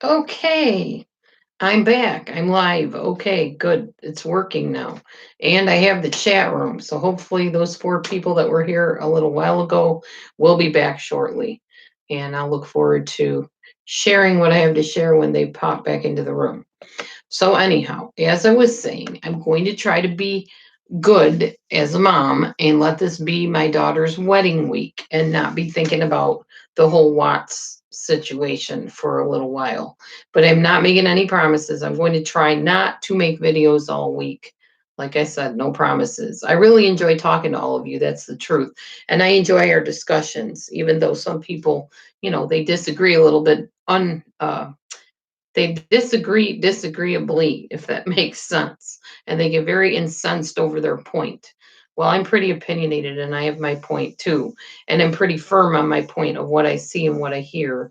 Okay, I'm back. I'm live. Okay, good. It's working now. And I have the chat room. So hopefully those four people that were here a little while ago will be back shortly. And I'll look forward to sharing what I have to share when they pop back into the room. So anyhow, as I was saying, I'm going to try to be good as a mom and let this be my daughter's wedding week and not be thinking about the whole Watts situation for a little while. But I'm not making any promises. I'm going to try not to make videos all week. Like I said, no promises. I really enjoy talking to all of you. That's the truth. And I enjoy our discussions, even though some people, they disagree a little bit they disagree disagreeably, if that makes sense, and they get very incensed over their point. Well, I'm pretty opinionated and I have my point too, and I'm pretty firm on my point of what I see and what I hear.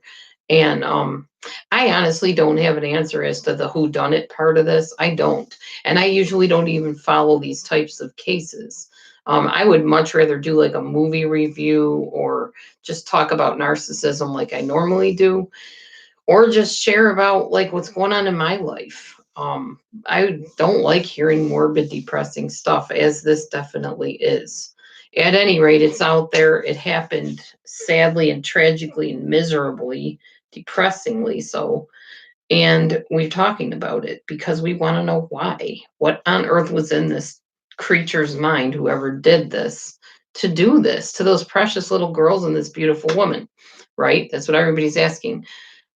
And I honestly don't have an answer as to the who done it part of this. I don't, and I usually don't even follow these types of cases. I would much rather do like a movie review or just talk about narcissism like I normally do, or just share about like what's going on in my life. I don't like hearing morbid, depressing stuff, as this definitely is. At any rate, it's out there. It happened sadly and tragically and miserably, depressingly so. And we're talking about it because we want to know why. What on earth was in this creature's mind, whoever did this, to do this to those precious little girls and this beautiful woman, right? That's what everybody's asking.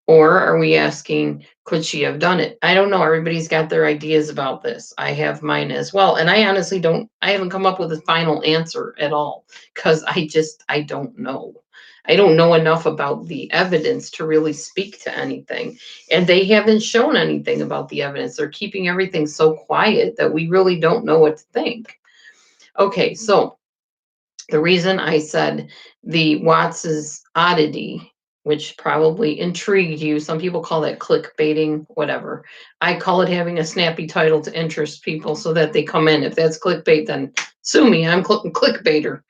Or are we asking, could she have done it? I don't know. Everybody's got their ideas about this. I have mine as well. And I honestly I haven't come up with a final answer at all because I don't know. I don't know enough about the evidence to really speak to anything. And they haven't shown anything about the evidence. They're keeping everything so quiet that we really don't know what to think. Okay, so the reason I said the Watts's oddity, which probably intrigued you, some people call that clickbaiting, whatever. I call it having a snappy title to interest people so that they come in. If that's clickbait, then sue me. I'm clickbaiter.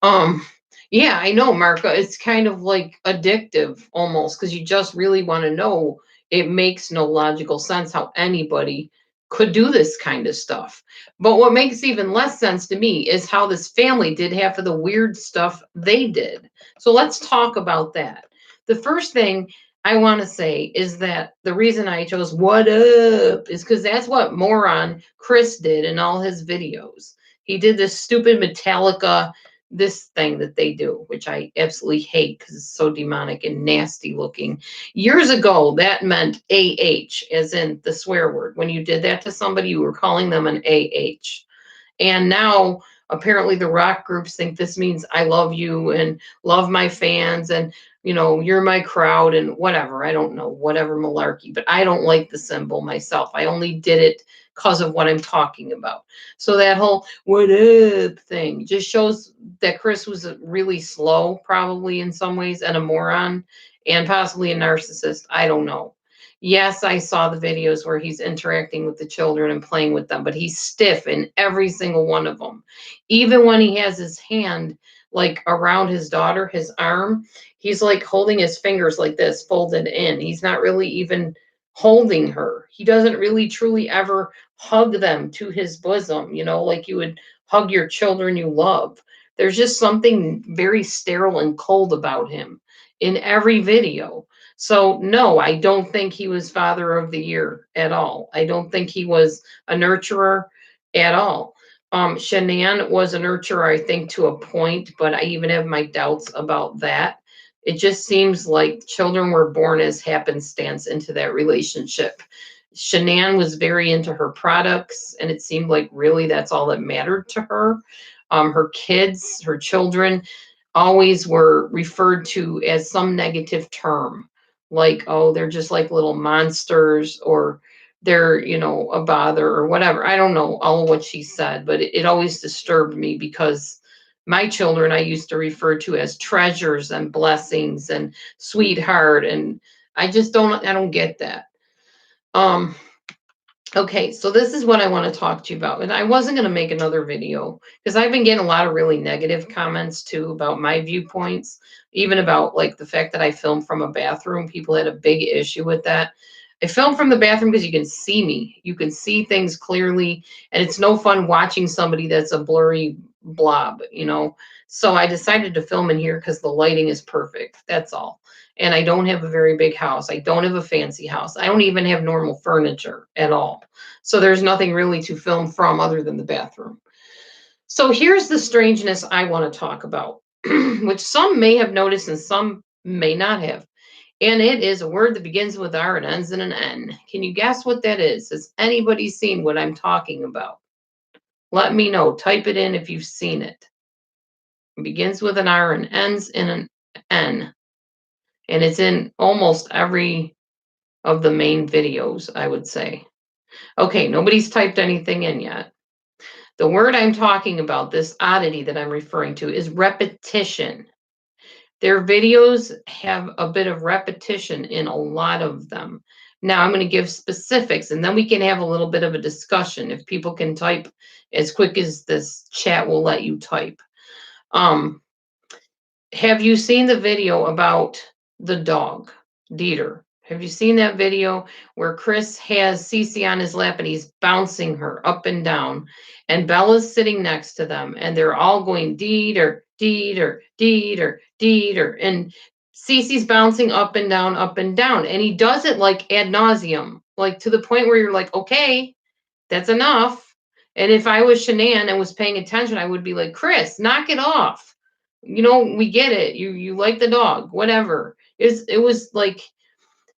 Um, yeah, I know, Marco. It's kind of like addictive almost because you just really want to know. It makes no logical sense how anybody could do this kind of stuff. But what makes even less sense to me is how this family did half of the weird stuff they did. So let's talk about that. The first thing I want to say is that the reason I chose What Up is because that's what moron Chris did in all his videos. He did this stupid Metallica this thing that they do, which I absolutely hate because it's so demonic and nasty looking. Years ago, that meant AH, as in the swear word. When you did that to somebody, you were calling them an AH. And now, apparently, the rock groups think this means I love you and love my fans and, you're my crowd and whatever. I don't know, whatever malarkey, but I don't like the symbol myself. I only did it because of what I'm talking about. So that whole what up thing just shows that Chris was really slow, probably in some ways, and a moron and possibly a narcissist. I don't know. Yes, I saw the videos where he's interacting with the children and playing with them, but he's stiff in every single one of them. Even when he has his hand like around his daughter, his arm, he's like holding his fingers like this, folded in. He's not really even holding her. He doesn't really truly ever hug them to his bosom, like you would hug your children you love. There's just something very sterile and cold about him in every video. So, no, I don't think he was Father of the Year at all. I don't think he was a nurturer at all. Shannan was a nurturer, I think, to a point, but I even have my doubts about that. It just seems like children were born as happenstance into that relationship. Shannan was very into her products, and it seemed like really that's all that mattered to her. Her kids, her children, always were referred to as some negative term, like, oh, they're just like little monsters, or they're, a bother, or whatever. I don't know all of what she said, but it always disturbed me because my children I used to refer to as treasures and blessings and sweetheart. And I don't get that. Um, Okay, so this is what I want to talk to you about. And I wasn't going to make another video because I've been getting a lot of really negative comments too about my viewpoints, even about like the fact that I filmed from a bathroom. People had a big issue with that. I filmed from the bathroom because you can see me. You can see things clearly, and it's no fun watching somebody that's a blurry blob, you know. So I decided to film in here because the lighting is perfect. That's all. And I don't have a very big house. I don't have a fancy house. I don't even have normal furniture at all. So there's nothing really to film from other than the bathroom. So here's the strangeness I want to talk about, which some may have noticed and some may not have. And it is a word that begins with R and ends in an N. Can you guess what that is? Has anybody seen what I'm talking about? Let me know. Type it in if you've seen it. It begins with an R and ends in an N. And it's in almost every of the main videos, I would say. Okay, nobody's typed anything in yet. The word I'm talking about, this oddity that I'm referring to, is repetition. Their videos have a bit of repetition in a lot of them. Now I'm going to give specifics and then we can have a little bit of a discussion if people can type as quick as this chat will let you type. Have you seen the video about the dog, Dieter? Have you seen that video where Chris has Cee Cee on his lap and he's bouncing her up and down, and Bella's sitting next to them, and they're all going Dieter, Dieter, Dieter, Dieter, and Cee Cee's bouncing up and down, and he does it like ad nauseum, like to the point where you're like, okay, that's enough. And if I was Shannan and was paying attention, I would be like, Chris, knock it off. You know, we get it. You like the dog, whatever. It was like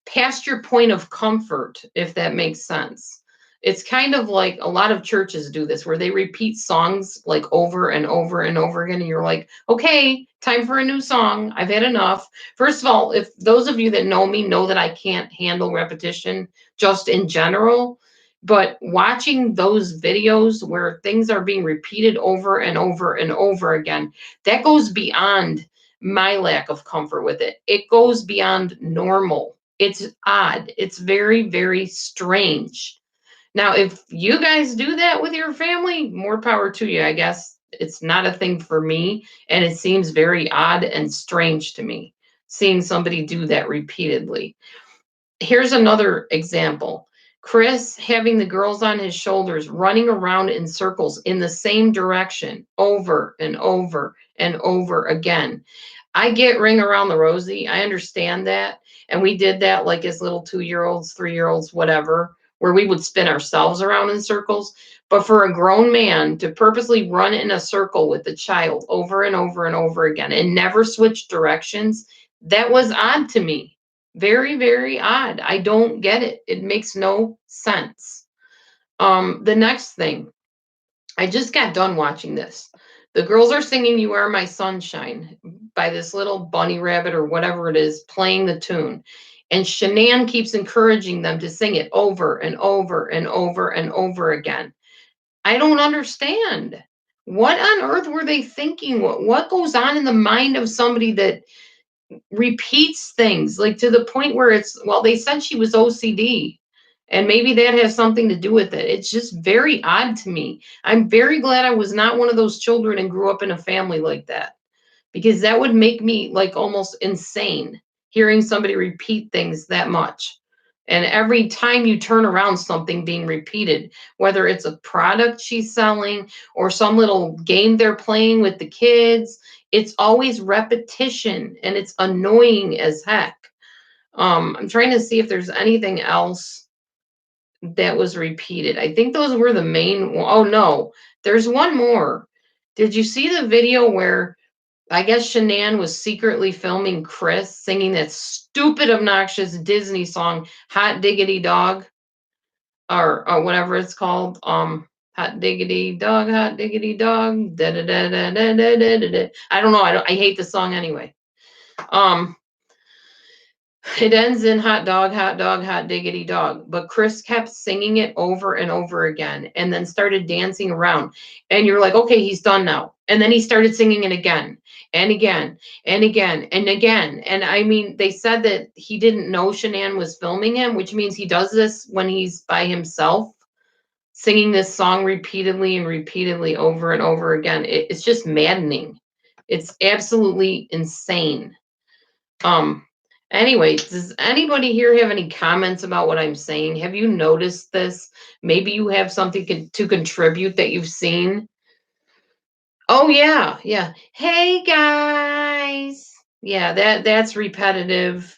past your point of comfort, if that makes sense. It's kind of like a lot of churches do this where they repeat songs like over and over and over again. And you're like, okay, time for a new song. I've had enough. First of all, if those of you that know me know that I can't handle repetition just in general, but watching those videos where things are being repeated over and over and over again, that goes beyond my lack of comfort with it. It goes beyond normal. It's odd. It's very, very strange. Now, if you guys do that with your family, more power to you, I guess. It's not a thing for me, and it seems very odd and strange to me, seeing somebody do that repeatedly. Here's another example. Chris having the girls on his shoulders running around in circles in the same direction over and over and over again. I get Ring Around the Rosie. I understand that. And we did that like as little 2-year-olds, 3-year-olds, whatever, where we would spin ourselves around in circles. But for a grown man to purposely run in a circle with a child over and over and over again and never switch directions, that was odd to me. Very, very odd. I don't get it. It makes no sense. The next thing, I just got done watching this. The girls are singing You Are My Sunshine by this little bunny rabbit or whatever it is, playing the tune. And Shannan keeps encouraging them to sing it over and over and over and over again. I don't understand. What on earth were they thinking? What goes on in the mind of somebody that repeats things like to the point where it's, well, they said she was OCD and maybe that has something to do with it. It's just very odd to me. I'm very glad I was not one of those children and grew up in a family like that, because that would make me like almost insane hearing somebody repeat things that much. And every time you turn around, something being repeated, whether it's a product she's selling or some little game they're playing with the kids, it's always repetition and it's annoying as heck. I'm trying to see if there's anything else that was repeated. I think those were the main. Oh no, there's one more. Did you see the video where I guess Shannan was secretly filming Chris singing that stupid, obnoxious Disney song, Hot Diggity Dog, or whatever it's called. Hot diggity dog, hot diggity dog. Da, da, da, da, da, da, da, da. I don't know. I hate the song anyway. It ends in hot dog, hot diggity dog. But Chris kept singing it over and over again and then started dancing around. And you're like, okay, he's done now. And then he started singing it again and again and again and again. And I mean, they said that he didn't know Shannan was filming him, which means he does this when he's by himself. singing this song repeatedly and repeatedly over and over again. It's just maddening. It's absolutely insane. Um, anyway, does anybody here have any comments about what I'm saying? Have you noticed this? Maybe you have something to contribute that you've seen. Oh yeah, yeah. Hey guys. Yeah, that's repetitive.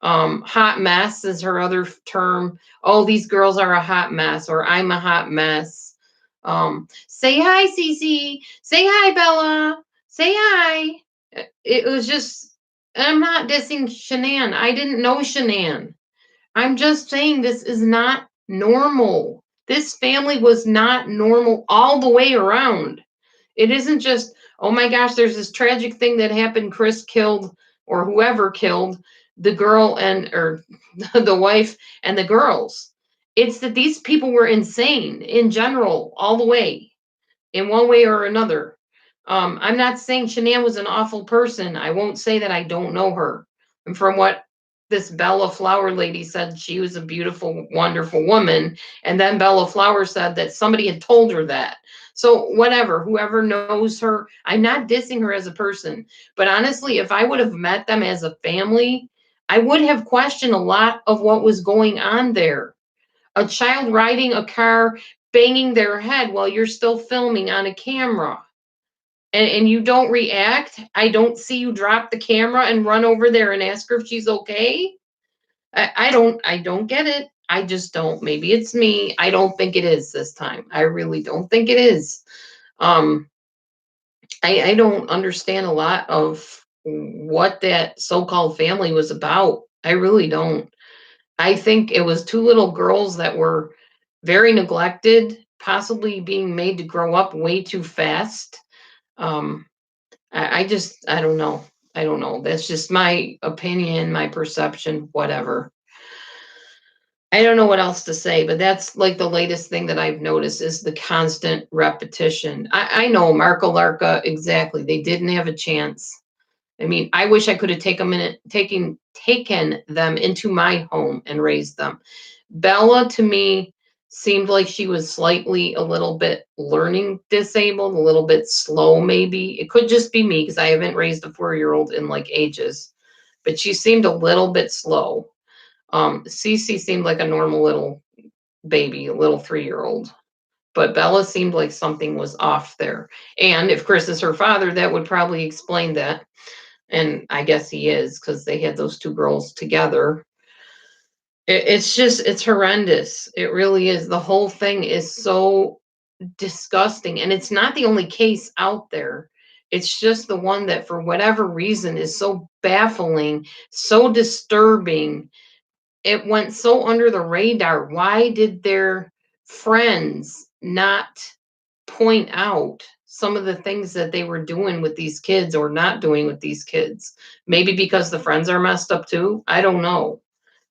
Hot mess is her other term. Oh, these girls are a hot mess, or I'm a hot mess. Say hi, Cee Cee. Say hi, Bella. Say hi. It was just, I'm not dissing Shannan. I didn't know Shannan. I'm just saying this is not normal. This family was not normal all the way around. It isn't just, oh my gosh, there's this tragic thing that happened. Chris killed, or whoever killed the girl and, or the wife and the girls. It's that these people were insane in general, all the way, in one way or another. I'm not saying Shanann was an awful person. I won't say that I don't know her. And from what this Bella Flower lady said, she was a beautiful, wonderful woman. And then Bella Flower said that somebody had told her that. So whatever, whoever knows her, I'm not dissing her as a person. But honestly, if I would have met them as a family, I would have questioned a lot of what was going on there. A child riding a car, banging their head while you're still filming on a camera. And you don't react. I don't see you drop the camera and run over there and ask her if she's okay. I don't get it. I just don't. Maybe it's me. I don't think it is this time. I really don't think it is. Um, I don't understand a lot of what that so-called family was about. I really don't. I think it was two little girls that were very neglected, possibly being made to grow up way too fast. Um, I don't know. I don't know. That's just my opinion, my perception, whatever. I don't know what else to say, but that's like the latest thing that I've noticed is the constant repetition. I know Marco Larca, exactly. They didn't have a chance. I mean, I wish I could have taken them into my home and raised them. Bella to me seemed like she was slightly a little bit learning disabled, a little bit slow maybe. It could just be me because I haven't raised a 4-year-old in like ages, but she seemed a little bit slow. Cee Cee seemed like a normal little baby, a little 3-year-old. But Bella seemed like something was off there. And if Chris is her father, that would probably explain that. And I guess he is because they had those two girls together. It's just, it's horrendous. It really is. The whole thing is so disgusting. And it's not the only case out there. It's just the one that, for whatever reason, is so baffling, so disturbing. It went so under the radar. Why did their friends not point out some of the things that they were doing with these kids or not doing with these kids? Maybe because the friends are messed up too. I don't know.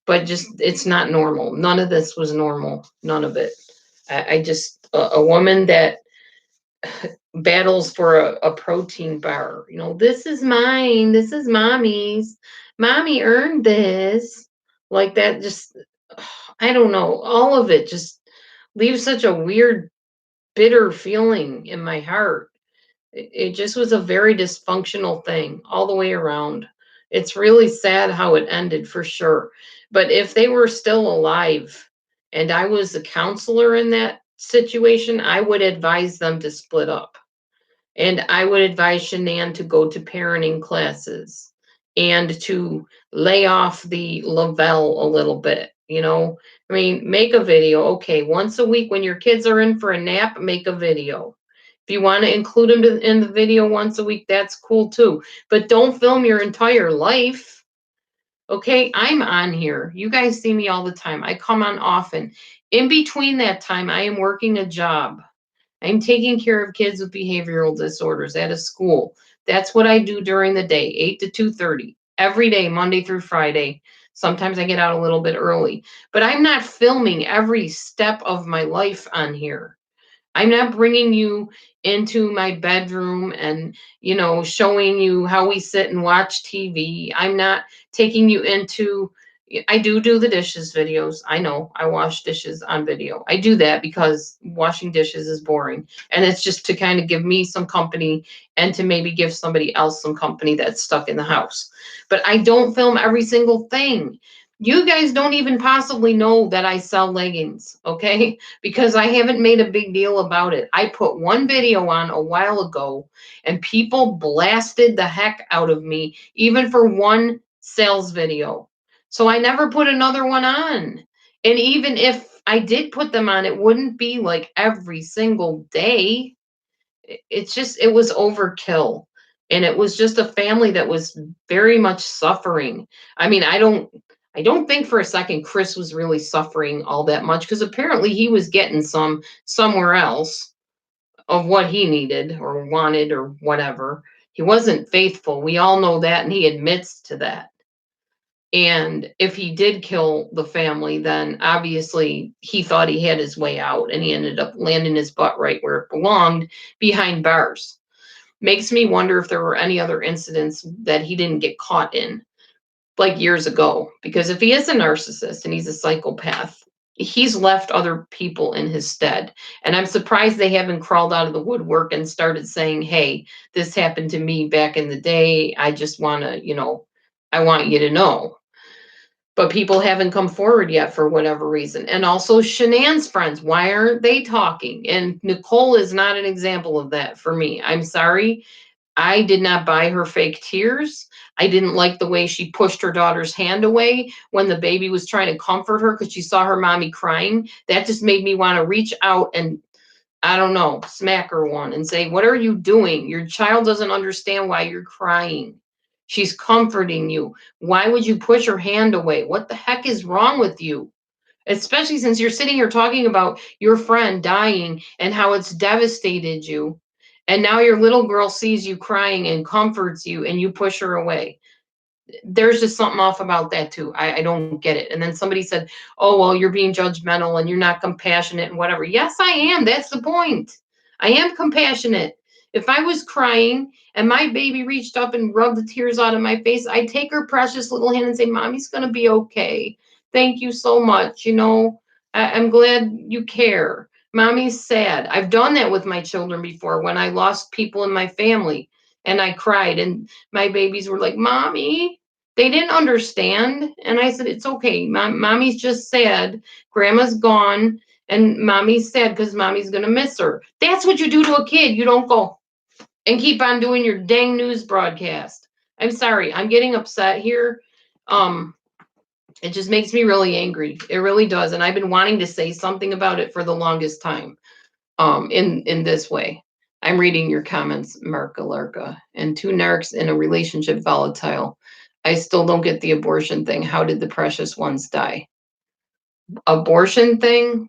But just, it's not normal. None of this was normal. None of it. I just, a woman that battles for a protein bar. You know, this is mine. This is mommy's. Mommy earned this. Like that, just, I don't know. All of it just leaves such a weird, bitter feeling in my heart. It just was a very dysfunctional thing all the way around. It's really sad how it ended for sure. But if they were still alive and I was a counselor in that situation, I would advise them to split up. And I would advise Shanann to go to parenting classes and to lay off the Lavelle a little bit. You know, I mean, make a video. Okay, once a week when your kids are in for a nap, make a video. If you want to include them in the video once a week, that's cool too. But don't film your entire life. Okay, I'm on here. You guys see me all the time. I come on often. In between that time, I am working a job. I'm taking care of kids with behavioral disorders at a school. That's what I do during the day, 8 to 2:30, every day, Monday through Friday. Sometimes I get out a little bit early, but I'm not filming every step of my life on here. I'm not bringing you into my bedroom and, showing you how we sit and watch TV. I'm not taking you into I do the dishes videos. I know I wash dishes on video. I do that because washing dishes is boring. And it's just to kind of give me some company and to maybe give somebody else some company that's stuck in the house. But I don't film every single thing. You guys don't even possibly know that I sell leggings, okay? Because I haven't made a big deal about it. I put one video on a while ago and people blasted the heck out of me, even for one sales video. So I never put another one on. And even if I did put them on, it wouldn't be like every single day. It's just, it was overkill. And it was just a family that was very much suffering. I mean, I don't think for a second Chris was really suffering all that much because apparently he was getting some somewhere else of what he needed or wanted or whatever. He wasn't faithful. We all know that, and he admits to that. And if he did kill the family, then obviously he thought he had his way out and he ended up landing his butt right where it belonged, behind bars. Makes me wonder if there were any other incidents that he didn't get caught in, like years ago. Because if he is a narcissist and he's a psychopath, he's left other people in his stead. And I'm surprised they haven't crawled out of the woodwork and started saying, hey, this happened to me back in the day. I just want to, I want you to know. But people haven't come forward yet for whatever reason. And also Shannan's friends, why aren't they talking? And Nicole is not an example of that for me. I'm sorry. I did not buy her fake tears. I didn't like the way she pushed her daughter's hand away when the baby was trying to comfort her because she saw her mommy crying. That just made me want to reach out and, I don't know, smack her one and say, what are you doing? Your child doesn't understand why you're crying. She's comforting you. Why would you push her hand away? What the heck is wrong with you? Especially since you're sitting here talking about your friend dying and how it's devastated you. And now your little girl sees you crying and comforts you and you push her away. There's just something off about that too. I don't get it. And then somebody said, oh, well, you're being judgmental and you're not compassionate and whatever. Yes, I am. That's the point. I am compassionate. If I was crying and my baby reached up and rubbed the tears out of my face, I'd take her precious little hand and say, Mommy's going to be okay. Thank you so much. I'm glad you care. Mommy's sad. I've done that with my children before when I lost people in my family and I cried and my babies were like, Mommy, they didn't understand. And I said, it's okay. Mommy's just sad. Grandma's gone. And mommy's sad because mommy's going to miss her. That's what you do to a kid. You don't go and keep on doing your dang news broadcast. I'm sorry. I'm getting upset here. It just makes me really angry. It really does. And I've been wanting to say something about it for the longest time. In this way. I'm reading your comments, Mark Alarka. And two narcs in a relationship volatile. I still don't get the abortion thing. How did the precious ones die? Abortion thing?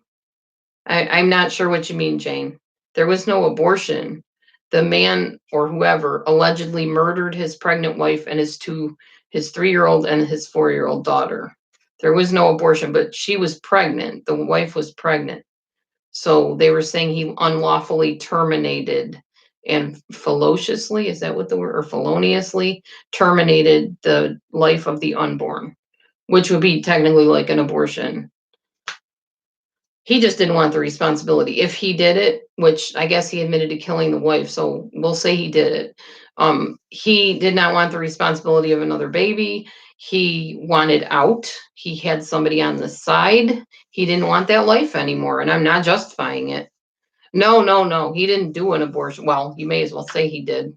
I'm not sure what you mean, Jane. There was no abortion. The man or whoever allegedly murdered his pregnant wife and his 3-year-old and his 4-year-old daughter. There was no abortion, but she was pregnant. The wife was pregnant. So they were saying he unlawfully terminated and fallaciously, is that what the word, or feloniously terminated the life of the unborn, which would be technically like an abortion. He just didn't want the responsibility. If he did it, which I guess he admitted to killing the wife, so we'll say he did it. He did not want the responsibility of another baby. He wanted out. He had somebody on the side. He didn't want that life anymore, and I'm not justifying it. No, no, no. He didn't do an abortion. Well, you may as well say he did.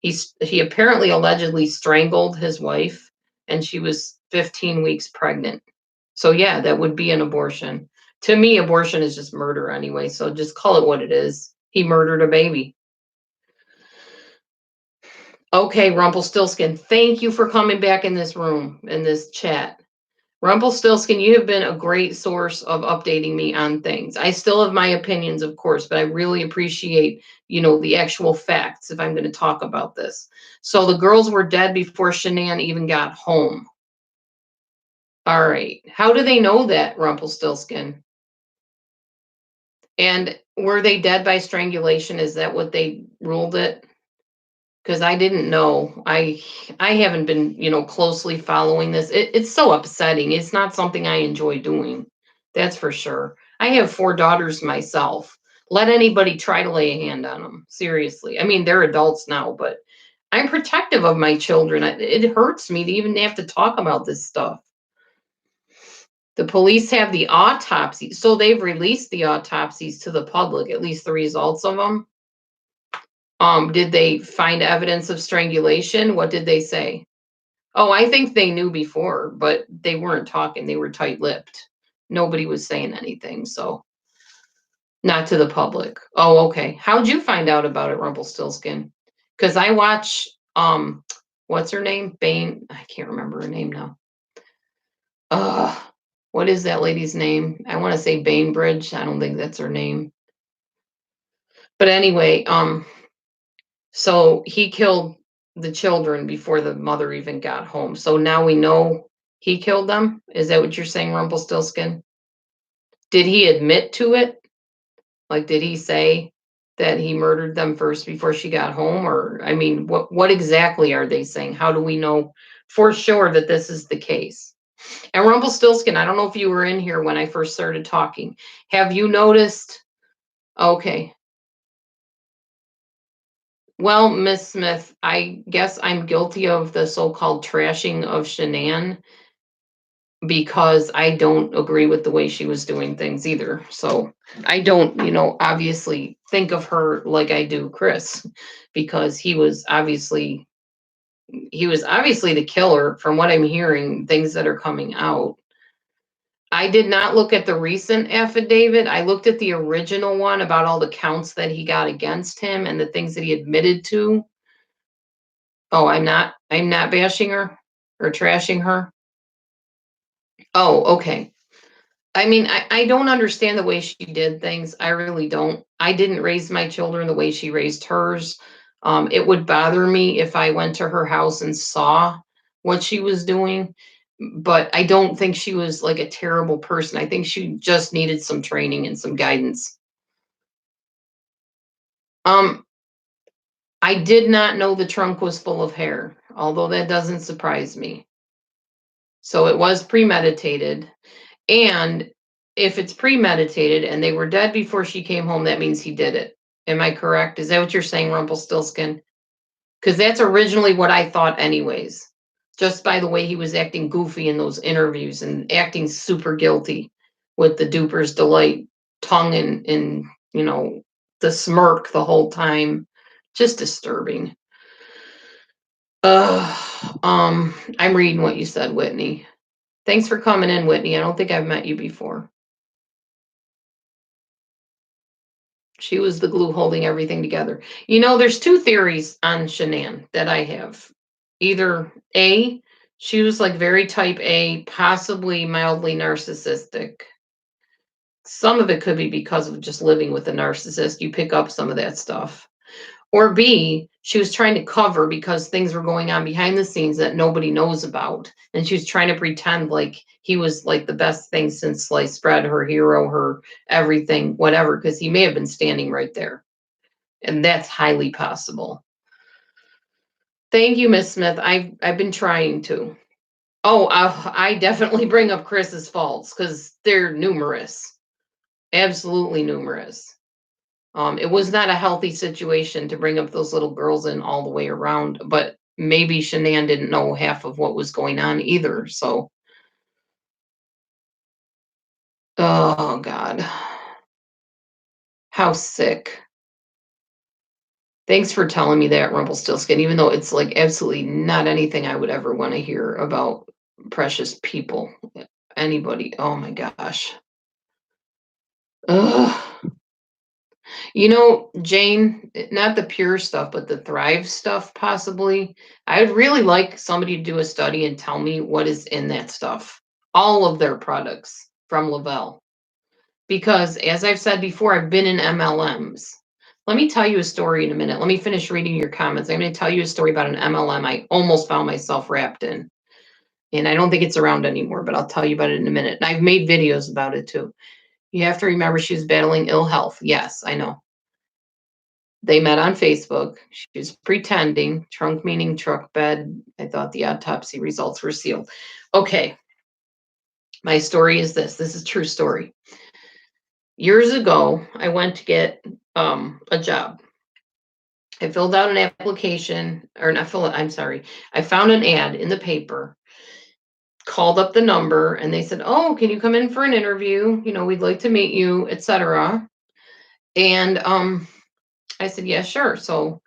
He apparently allegedly strangled his wife, and she was 15 weeks pregnant. So yeah, that would be an abortion. To me, abortion is just murder anyway. So just call it what it is. He murdered a baby. Okay, Rumpelstiltskin, thank you for coming back in this room, in this chat. Rumpelstiltskin, you have been a great source of updating me on things. I still have my opinions, of course, but I really appreciate, the actual facts if I'm going to talk about this. So the girls were dead before Shannan even got home. All right. How do they know that, Rumpelstiltskin? And were they dead by strangulation? Is that what they ruled it? because I didn't know. I haven't been, closely following this. It's so upsetting. It's not something I enjoy doing. That's for sure. I have 4 daughters myself. Let anybody try to lay a hand on them. Seriously. I mean, they're adults now, but I'm protective of my children. It hurts me to even have to talk about this stuff. The police have the autopsy, so they've released the autopsies to the public, at least the results of them. Did they find evidence of strangulation? What did they say? Oh, I think they knew before, but they weren't talking. They were tight-lipped. Nobody was saying anything, so not to the public. Oh, okay. How'd you find out about it, Rumpelstiltskin? Because I watch, what's her name? Bane. I can't remember her name now. Uh, what is that lady's name? I want to say Bainbridge. I don't think that's her name. But anyway, so he killed the children before the mother even got home. So now we know he killed them? Is that what you're saying, Rumpelstiltskin? Did he admit to it? Like, did he say that he murdered them first before she got home? Or, I mean, what exactly are they saying? How do we know for sure that this is the case? And Rumpelstiltskin, I don't know if you were in here when I first started talking. Have you noticed? Okay. Well, Miss Smith, I guess I'm guilty of the so-called trashing of Shannan because I don't agree with the way she was doing things either. So I don't, obviously think of her like I do Chris, because he was obviously the killer from what I'm hearing, things that are coming out. I did not look at the recent affidavit. I looked at the original one about all the counts that he got against him and the things that he admitted to. Oh, I'm not bashing her or trashing her. Oh, okay. I mean, I don't understand the way she did things. I really don't. I didn't raise my children the way she raised hers. It would bother me if I went to her house and saw what she was doing, but I don't think she was like a terrible person. I think she just needed some training and some guidance. Um, I did not know the trunk was full of hair, although that doesn't surprise me. So it was premeditated. And if it's premeditated and they were dead before she came home, that means he did it. Am I correct? Is that what you're saying, Rumpelstiltskin? Because that's originally what I thought, anyways. Just by the way he was acting goofy in those interviews and acting super guilty with the duper's delight tongue and the smirk the whole time. Just disturbing. I'm reading what you said, Whitney. Thanks for coming in, Whitney. I don't think I've met you before. She was the glue holding everything together. There's 2 theories on Shannan that I have. Either A, she was like very type A, possibly mildly narcissistic. Some of it could be because of just living with a narcissist. You pick up some of that stuff. Or B, she was trying to cover because things were going on behind the scenes that nobody knows about. And she was trying to pretend like he was like the best thing since sliced bread, her hero, her everything, whatever, because he may have been standing right there. And that's highly possible. Thank you, Miss Smith. I've been trying to. Oh, I definitely bring up Chris's faults because they're numerous. Absolutely numerous. It was not a healthy situation to bring up those little girls in all the way around, but maybe Shannan didn't know half of what was going on either. So, oh God, how sick. Thanks for telling me that, Rumpelstiltskin, even though it's like absolutely not anything I would ever want to hear about precious people. Anybody. Oh my gosh. Ugh. Jane, not the pure stuff, but the Thrive stuff, possibly. I would really like somebody to do a study and tell me what is in that stuff. All of their products from Lavelle. Because, as I've said before, I've been in MLMs. Let me tell you a story in a minute. Let me finish reading your comments. I'm going to tell you a story about an MLM I almost found myself wrapped in. And I don't think it's around anymore, but I'll tell you about it in a minute. And I've made videos about it too. You have to remember she was battling ill health. Yes, I know. They met on Facebook. She was pretending, trunk meaning truck bed. I thought the autopsy results were sealed. Okay, my story is this. This is true story. Years ago, I went to get a job. I filled out an application, or not fill it, I'm sorry. I found an ad in the paper, called up the number, and they said, "Oh, can you come in for an interview? You know, we'd like to meet you, etc." And I said, "Yeah, sure." So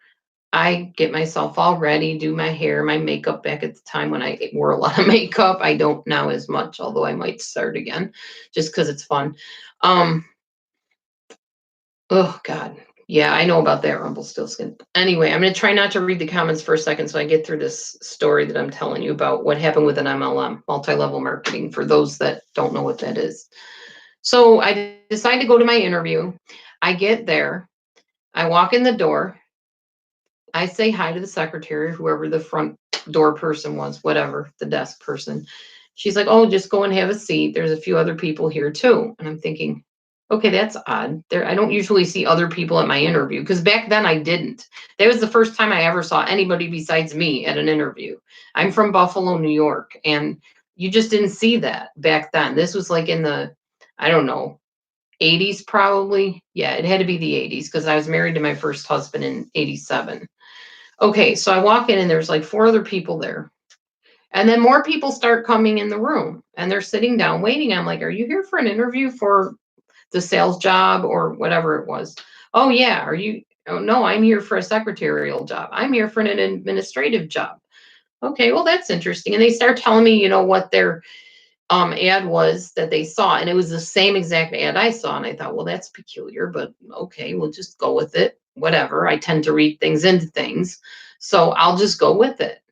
I get myself all ready, do my hair, my makeup. Back at the time when I wore a lot of makeup, I don't now as much, although I might start again just because it's fun. Um, oh God. Yeah, I know about that Rumpelstiltskin. Anyway, I'm going to try not to read the comments for a second so I get through this story that I'm telling you about what happened with an MLM, multi-level marketing, for those that don't know what that is. So I decide to go to my interview. I get there. I walk in the door. I say hi to the secretary, whoever the front door person was, whatever, the desk person. She's like, "Oh, just go and have a seat. There's a few other people here too." And I'm thinking, okay, that's odd. I don't usually see other people at my interview, because back then I didn't. That was the first time I ever saw anybody besides me at an interview. I'm from Buffalo, New York, and you just didn't see that back then. This was like in the, I don't know, 80s probably. Yeah, it had to be the 80s because I was married to my first husband in 87. Okay, so I walk in and there's like four other people there. And then more people start coming in the room and they're sitting down waiting. I'm like, "Are you here for an interview for the sales job or whatever it was?" "Oh, yeah. Are you?" "Oh, no, I'm here for a secretarial job. I'm here for an administrative job." "Okay, well, that's interesting." And they start telling me, what their ad was that they saw. And it was the same exact ad I saw. And I thought, well, that's peculiar, but okay, we'll just go with it. Whatever. I tend to read things into things. So I'll just go with it.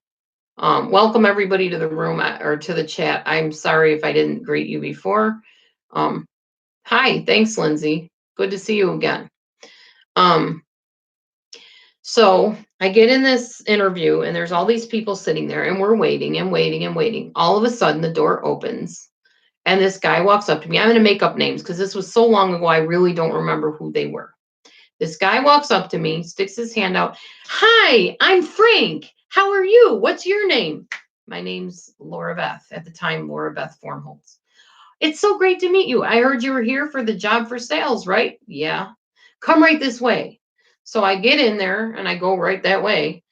Welcome everybody to the room or to the chat. I'm sorry if I didn't greet you before. Um, Hi, thanks, Lindsay. Good to see you again. So I get in this interview and there's all these people sitting there and we're waiting and waiting and waiting. All of a sudden the door opens and this guy walks up to me. I'm going to make up names because this was so long ago, I really don't remember who they were. This guy walks up to me, sticks his hand out. "Hi, I'm Frank. How are you? What's your name?" "My name's Laura Beth." At the time, Laura Beth Formholtz. "It's so great to meet you. I heard you were here for the job for sales, right?" "Yeah." "Come right this way." So I get in there and I go right that way.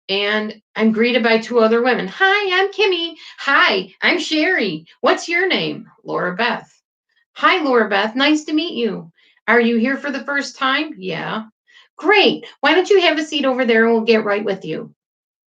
And I'm greeted by two other women. "Hi, I'm Kimmy." "Hi, I'm Sherry. What's your name?" "Laura Beth." "Hi, Laura Beth. Nice to meet you. Are you here for the first time?" "Yeah." "Great. Why don't you have a seat over there and we'll get right with you."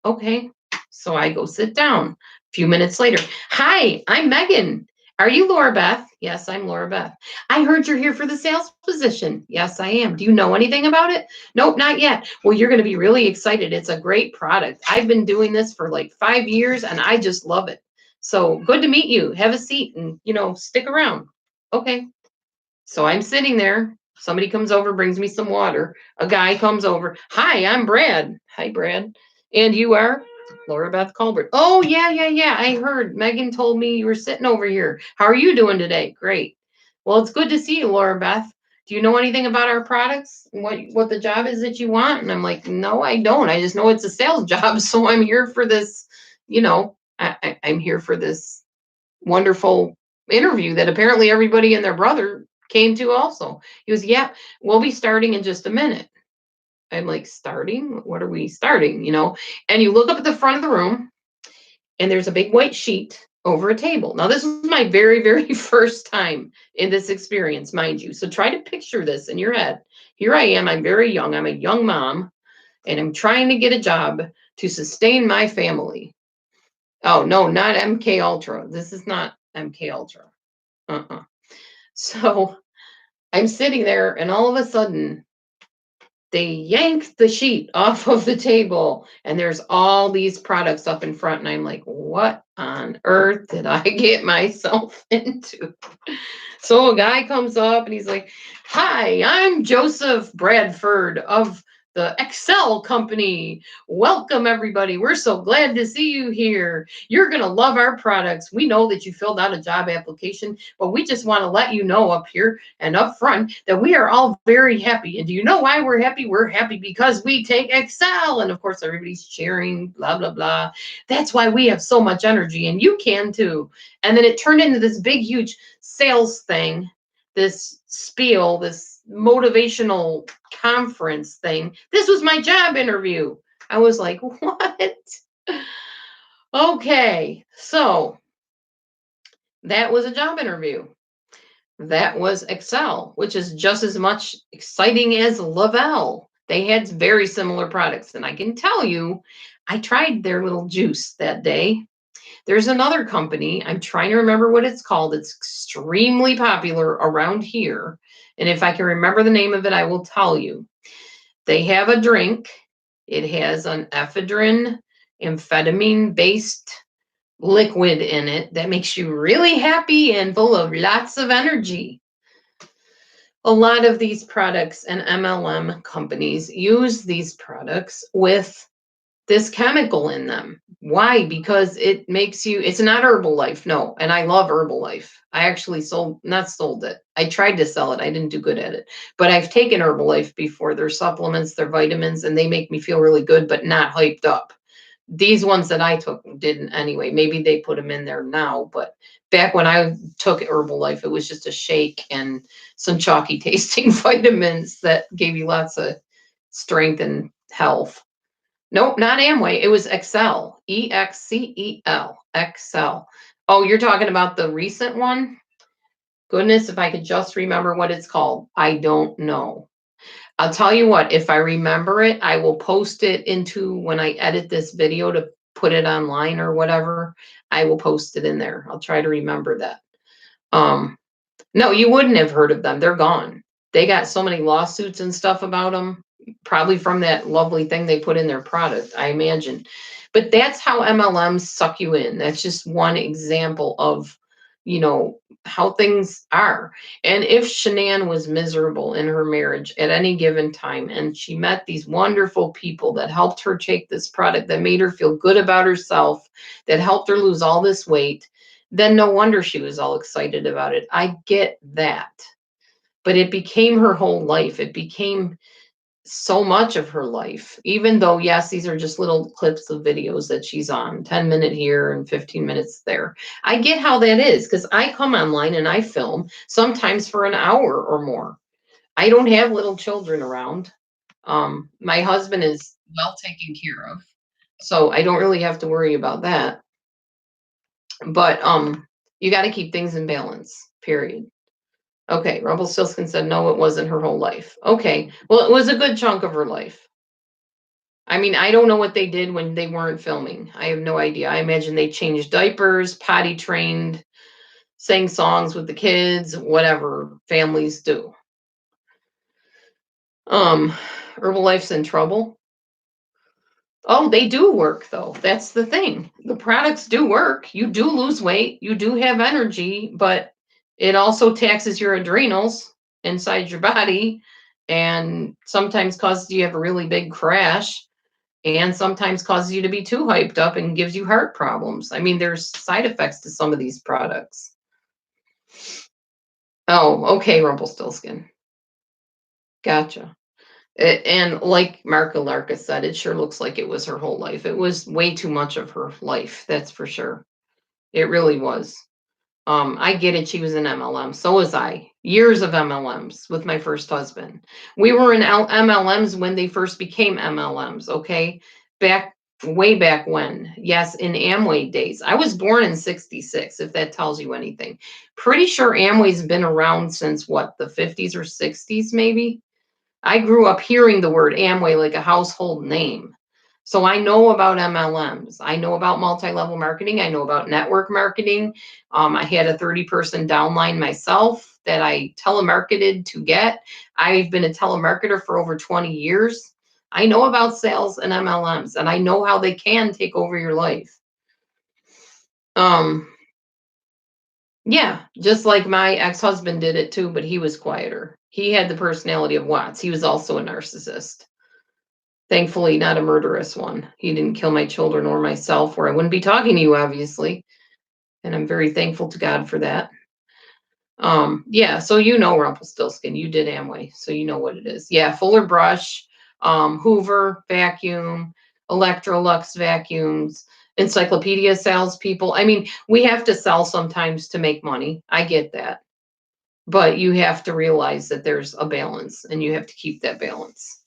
Okay. So I go sit down. A few minutes later, "Hi, I'm Megan. Are you Laura Beth?" "Yes, I'm Laura Beth." "I heard you're here for the sales position." "Yes, I am. Do you know anything about it?" "Nope, not yet." "Well, you're going to be really excited. It's a great product. I've been doing this for like 5 years and I just love it. So good to meet you. Have a seat and, stick around." Okay. So I'm sitting there. Somebody comes over, brings me some water. A guy comes over. "Hi, I'm Brad." "Hi, Brad. And you are?" "Laura Beth Colbert." "Oh, yeah, yeah, yeah. I heard. Megan told me you were sitting over here. How are you doing today?" "Great." "Well, it's good to see you, Laura Beth. Do you know anything about our products? What the job is that you want?" And I'm like, "No, I don't. I just know it's a sales job. So I'm here for this, I'm here for this wonderful interview that apparently everybody and their brother came to also." He goes, "Yeah, we'll be starting in just a minute." I'm like, "Starting? What are we starting?" And you look up at the front of the room and there's a big white sheet over a table. Now, this was my very, very first time in this experience, mind you. So try to picture this in your head. Here I am. I'm very young. I'm a young mom and I'm trying to get a job to sustain my family. Oh, no, not MK Ultra. This is not MK Ultra. Uh-uh. So I'm sitting there and all of a sudden they yank the sheet off of the table and there's all these products up in front. And I'm like, what on earth did I get myself into? So a guy comes up and he's like, "Hi, I'm Joseph Bradford of the Excel company. Welcome, everybody. We're so glad to see you here. You're going to love our products. We know that you filled out a job application, but we just want to let you know up here and up front that we are all very happy. And do you know why we're happy? We're happy because we take Excel. And of course, everybody's cheering, blah, blah, blah. That's why we have so much energy, and you can too. And then it turned into this big, huge sales thing, this spiel, this motivational conference thing. This was my job interview. I was like, what? Okay, so that was a job interview. That was Excel, which is just as much exciting as Lavelle. They had very similar products, and I can tell you, I tried their little juice that day. There's another company, I'm trying to remember what it's called. It's extremely popular around here. And if I can remember the name of it, I will tell you. They have a drink. It has an ephedrine, amphetamine-based liquid in it that makes you really happy and full of lots of energy. A lot of these products and MLM companies use these products with this chemical in them. Why? Because it makes you, it's not Herbalife, no. And I love Herbalife. I actually not sold it. I tried to sell it. I didn't do good at it. But I've taken Herbalife before. Their supplements, their vitamins, and they make me feel really good, but not hyped up. These ones that I took didn't anyway. Maybe they put them in there now, but back when I took Herbalife, it was just a shake and some chalky tasting vitamins that gave you lots of strength and health. Nope, not Amway. It was Excel. Excel. Excel. Oh, you're talking about the recent one? Goodness, if I could just remember what it's called. I don't know. I'll tell you what, if I remember it, I will post it into when I edit this video to put it online or whatever. I will post it in there. I'll try to remember that. No, you wouldn't have heard of them. They're gone. They got so many lawsuits and stuff about them, probably from that lovely thing they put in their product, I imagine. But that's how MLMs suck you in. That's just one example of, how things are. And if Shannan was miserable in her marriage at any given time, and she met these wonderful people that helped her take this product, that made her feel good about herself, that helped her lose all this weight, then no wonder she was all excited about it. I get that. But it became her whole life. It became so much of her life, even though, yes, these are just little clips of videos that she's on, 10-minute here and 15 minutes there. I get how that is, because I come online and I film sometimes for an hour or more. I don't have little children around. My husband is well taken care of, so I don't really have to worry about that. But you got to keep things in balance, period. Okay, Rumpelstiltskin said, no, it wasn't her whole life. Okay, well, it was a good chunk of her life. I mean, I don't know what they did when they weren't filming. I have no idea. I imagine they changed diapers, potty trained, sang songs with the kids, whatever families do. Herbalife's in trouble. Oh, they do work, though. That's the thing. The products do work. You do lose weight. You do have energy, but it also taxes your adrenals inside your body and sometimes causes you to have a really big crash and sometimes causes you to be too hyped up and gives you heart problems. I mean, there's side effects to some of these products. Oh, okay, Rumpelstiltskin. Gotcha. And like Marka Larka said, it sure looks like it was her whole life. It was way too much of her life, that's for sure. It really was. I get it. She was in MLM. So was I. Years of MLMs with my first husband. We were in MLMs when they first became MLMs. Okay, way back when. Yes, in Amway days. I was born in '66. If that tells you anything. Pretty sure Amway's been around since what, the '50s or '60s, maybe. I grew up hearing the word Amway like a household name. So I know about MLMs. I know about multi-level marketing. I know about network marketing. I had a 30-person downline myself that I telemarketed to get. I've been a telemarketer for over 20 years. I know about sales and MLMs, and I know how they can take over your life. Yeah, just like my ex-husband did it too, but he was quieter. He had the personality of Watts. He was also a narcissist. Thankfully, not a murderous one. He didn't kill my children or myself, or I wouldn't be talking to you, obviously. And I'm very thankful to God for that. Yeah, so you know Rumpelstiltskin. You did Amway, so you know what it is. Yeah, Fuller brush, Hoover vacuum, Electrolux vacuums, encyclopedia salespeople. I mean, we have to sell sometimes to make money. I get that. But you have to realize that there's a balance and you have to keep that balance.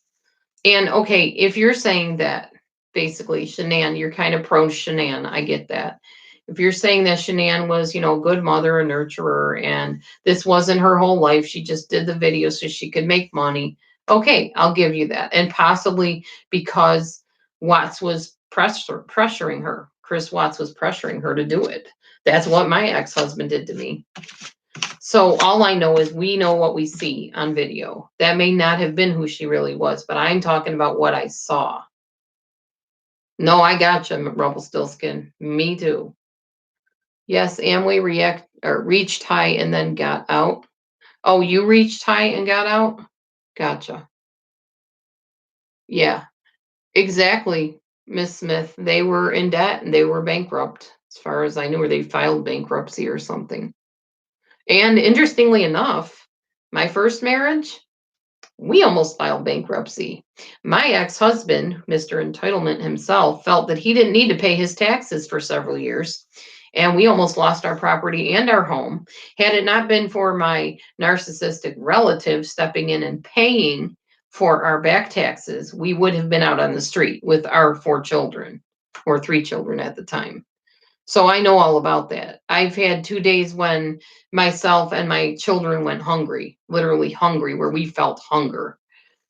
And okay, if you're saying that basically Shannan, you're kind of pro Shannan, I get that. If you're saying that Shannan was, a good mother, a nurturer, and this wasn't her whole life, she just did the video so she could make money. Okay, I'll give you that. And possibly because Watts was pressuring her. Chris Watts was pressuring her to do it. That's what my ex-husband did to me. So all I know is we know what we see on video. That may not have been who she really was, but I'm talking about what I saw. No, I gotcha, Rumpelstiltskin. Me too. Yes, Amway reached high and then got out. Oh, you reached high and got out? Gotcha. Yeah, exactly, Miss Smith. They were in debt and they were bankrupt, as far as I knew, or they filed bankruptcy or something. And interestingly enough, my first marriage, we almost filed bankruptcy. My ex-husband, Mr. Entitlement himself, felt that he didn't need to pay his taxes for several years. And we almost lost our property and our home. Had it not been for my narcissistic relative stepping in and paying for our back taxes, we would have been out on the street with our 4 children, or 3 children at the time. So I know all about that. I've had 2 days when myself and my children went hungry, literally hungry, where we felt hunger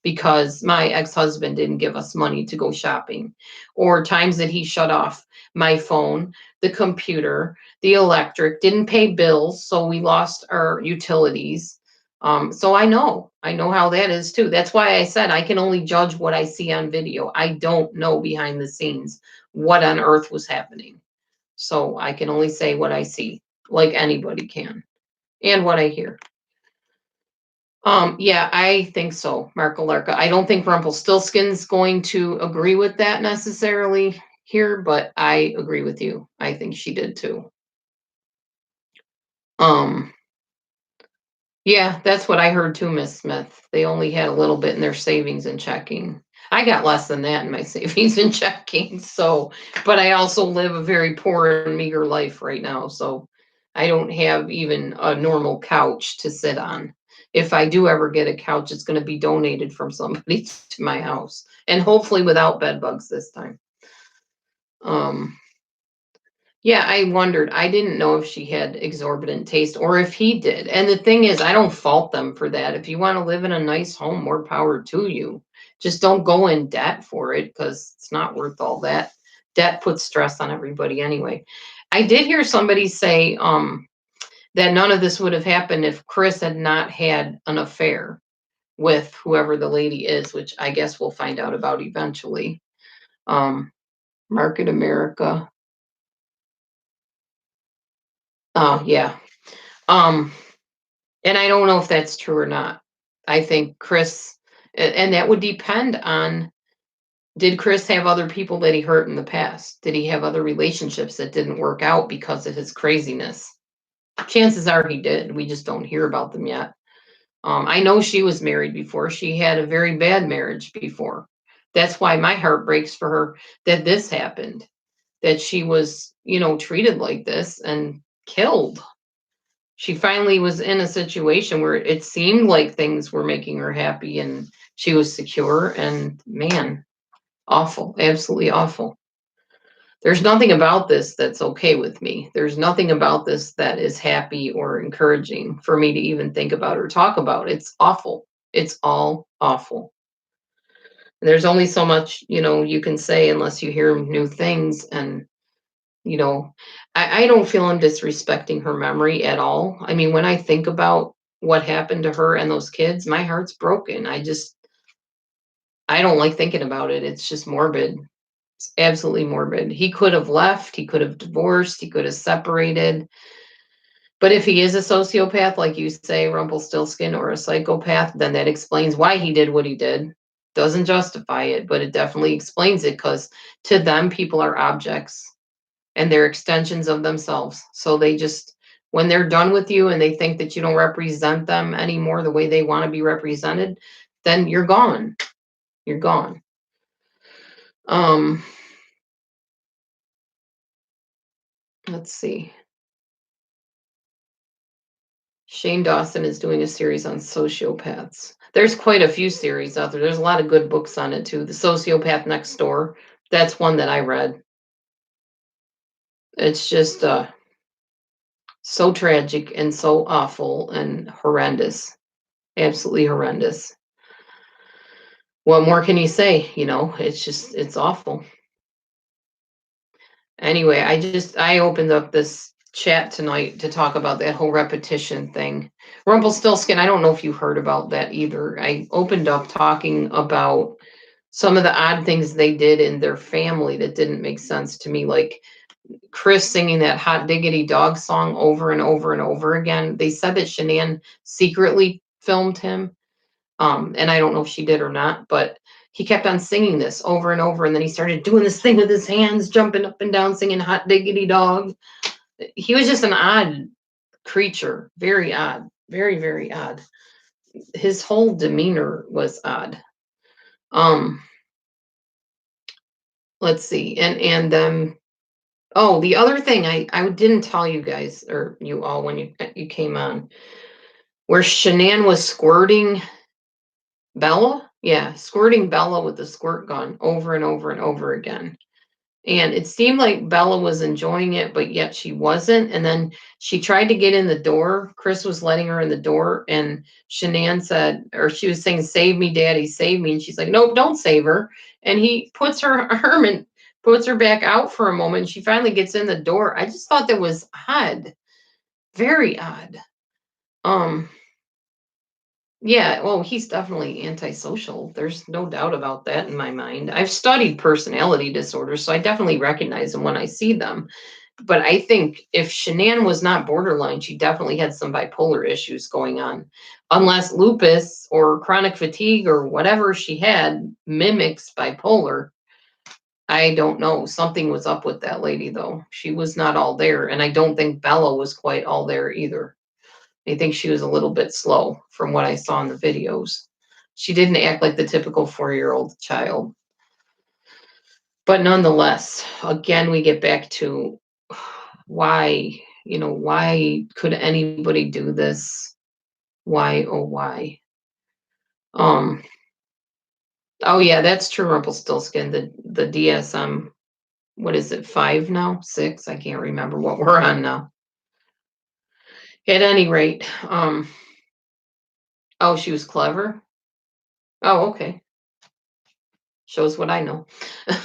because my ex-husband didn't give us money to go shopping, or times that he shut off my phone, the computer, the electric, didn't pay bills, so we lost our utilities. So I know how that is too. That's why I said I can only judge what I see on video. I don't know behind the scenes what on earth was happening. So I can only say what I see, like anybody can, and what I hear. Yeah, I think so, Mark Alarka. I don't think Rumpelstiltskin's going to agree with that necessarily here, but I agree with you. I think she did too. Um, yeah, that's what I heard too, Miss Smith. They only had a little bit in their savings and checking. I got less than that in my savings and checking. So, but I also live a very poor and meager life right now. So I don't have even a normal couch to sit on. If I do ever get a couch, it's going to be donated from somebody to my house, and hopefully without bed bugs this time. Yeah, I wondered. I didn't know if she had exorbitant taste or if he did. And the thing is, I don't fault them for that. If you want to live in a nice home, more power to you. Just don't go in debt for it because it's not worth all that. Debt puts stress on everybody anyway. I did hear somebody say that none of this would have happened if Chris had not had an affair with whoever the lady is, which I guess we'll find out about eventually. Market America. Oh, yeah. Um, And I don't know if that's true or not. I think Chris, and that would depend on, did Chris have other people that he hurt in the past? Did he have other relationships that didn't work out because of his craziness? Chances are he did. We just don't hear about them yet. I know she was married before. She had a very bad marriage before. That's why my heart breaks for her that this happened, that she was, treated like this and killed. She finally was in a situation where it seemed like things were making her happy and she was secure, and man, awful, absolutely awful. There's nothing about this that's okay with me. There's nothing about this that is happy or encouraging for me to even think about or talk about. It's awful. It's all awful. There's only so much, you can say unless you hear new things. And you know, I don't feel I'm disrespecting her memory at all. I mean, when I think about what happened to her and those kids, my heart's broken. I don't like thinking about it. It's just morbid. It's absolutely morbid. He could have left, he could have divorced, he could have separated. But if he is a sociopath, like you say, Rumpelstiltskin, or a psychopath, then that explains why he did what he did. Doesn't justify it, but it definitely explains it because to them, people are objects and they're extensions of themselves. So they just, when they're done with you and they think that you don't represent them anymore the way they want to be represented, then you're gone. You're gone. Let's see. Shane Dawson is doing a series on sociopaths. There's quite a few series out there. There's a lot of good books on it too. The Sociopath Next Door. That's one that I read. It's just so tragic and so awful and horrendous. Absolutely horrendous. What more can you say? You know, it's awful. Anyway, I opened up this chat tonight to talk about that whole repetition thing. Rumpelstiltskin, I don't know if you heard about that either. I opened up talking about some of the odd things they did in their family that didn't make sense to me, like Chris singing that hot diggity dog song over and over and over again. They said that Shannan secretly filmed him. And I don't know if she did or not, but he kept on singing this over and over. And then he started doing this thing with his hands, jumping up and down, singing hot diggity dog. He was just an odd creature, very odd, very, very odd. His whole demeanor was odd. Let's see. Oh, the other thing I didn't tell you guys or you all when you came on, where Shannan was squirting Bella? Yeah, squirting Bella with the squirt gun over and over and over again. And it seemed like Bella was enjoying it, but yet she wasn't. And then she tried to get in the door. Chris was letting her in the door, and Shannan said, or she was saying, "Save me, Daddy, save me." And she's like, "Nope, don't save her." And he puts her arm and puts her back out for a moment. She finally gets in the door. I just thought that was odd, very odd. Um, Yeah, well, he's definitely antisocial. There's no doubt about that in my mind. I've studied personality disorders, so I definitely recognize them when I see them. But I think if Shanann was not borderline, she definitely had some bipolar issues going on. Unless lupus or chronic fatigue or whatever she had mimics bipolar, I don't know. Something was up with that lady, though. She was not all there. And I don't think Bella was quite all there either. I think she was a little bit slow from what I saw in the videos. She didn't act like the typical 4-year-old child. But nonetheless, again, we get back to why, why could anybody do this? Why, oh, why? Um, oh yeah, that's true, Rumpelstiltskin. The DSM, what is it, 5 now? 6? I can't remember what we're on now. At any rate, oh, she was clever. Oh, okay. Shows what I know.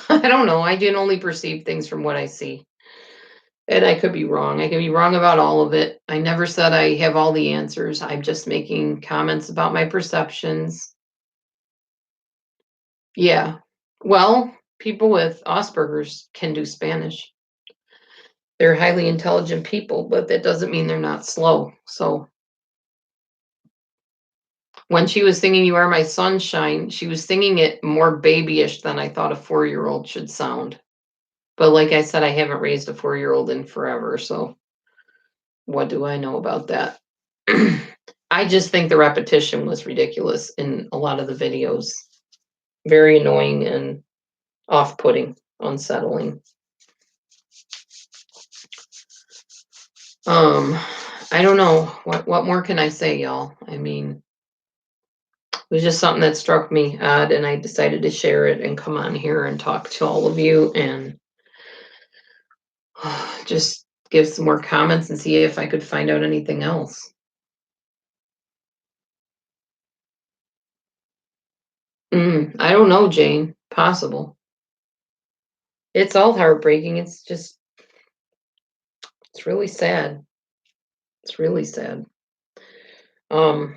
I don't know. I can only perceive things from what I see. And I could be wrong. I could be wrong about all of it. I never said I have all the answers. I'm just making comments about my perceptions. Yeah. Well, people with Asperger's can do Spanish. They're highly intelligent people, but that doesn't mean they're not slow. So when she was singing You Are My Sunshine, she was singing it more babyish than I thought a 4-year-old should sound. But like I said, I haven't raised a 4-year-old in forever, so what do I know about that? I just think the repetition was ridiculous in a lot of the videos. Very annoying and off-putting, unsettling. I don't know. What more can I say, y'all? I mean, it was just something that struck me odd, and I decided to share it and come on here and talk to all of you and just give some more comments and see if I could find out anything else. I don't know, Jane. Possible. It's all heartbreaking. It's really sad. It's really sad. I